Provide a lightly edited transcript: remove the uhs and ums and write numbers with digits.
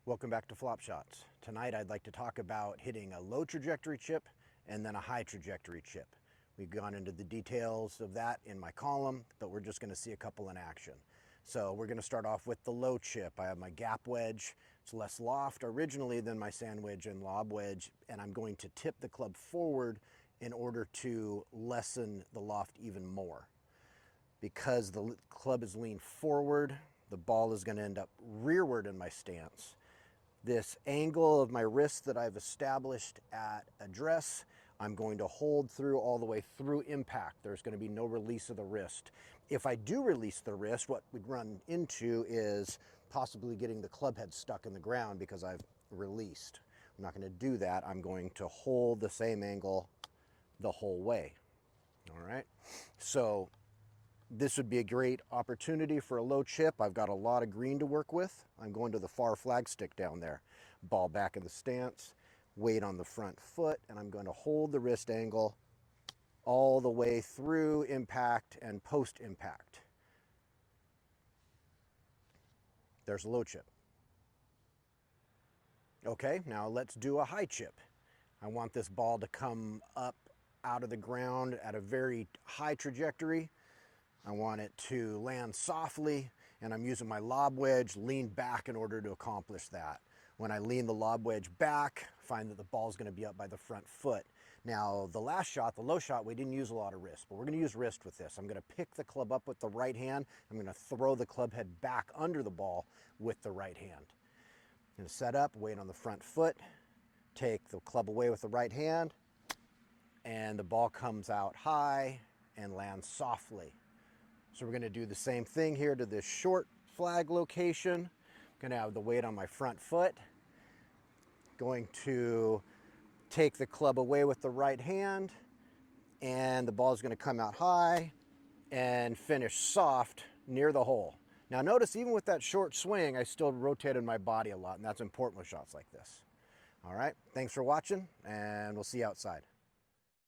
Welcome back to Flop Shots. Tonight I'd like to talk about hitting a low trajectory chip and then a high trajectory chip. We've gone into the details of that in my column, but we're just going to see a couple in action. So we're going to start off with the low chip. I have my gap wedge. It's less loft originally than my sand wedge and lob wedge, and I'm going to tip the club forward in order to lessen the loft even more. Because the club is leaned forward, the ball is going to end up rearward in my stance. This angle of my wrist that I've established at address, I'm going to hold through all the way through impact. There's going to be no release of the wrist. If I do release the wrist, what we'd run into is possibly getting the club head stuck in the ground because I've released. I'm not going to do that. I'm going to hold the same angle the whole way. All right. So this would be a great opportunity for a low chip. I've got a lot of green to work with. I'm going to the far flag stick down there. Ball back in the stance, weight on the front foot, and I'm going to hold the wrist angle all the way through impact and post impact. There's a low chip. Okay, now let's do a high chip. I want this ball to come up out of the ground at a very high trajectory. I want it to land softly, and I'm using my lob wedge leaned back in order to accomplish that. When I lean the lob wedge back, I find that the ball is going to be up by the front foot. Now, the last shot, the low shot, we didn't use a lot of wrist, but we're going to use wrist with this. I'm going to pick the club up with the right hand. I'm going to throw the club head back under the ball with the right hand. I'm going to set up, weight on the front foot, take the club away with the right hand, and the ball comes out high and lands softly. So we're going to do the same thing here to this short flag location. I'm going to have the weight on my front foot. Going to take the club away with the right hand, and the ball is going to come out high and finish soft near the hole. Now notice, even with that short swing, I still rotated my body a lot, and that's important with shots like this. All right, thanks for watching, and we'll see you outside.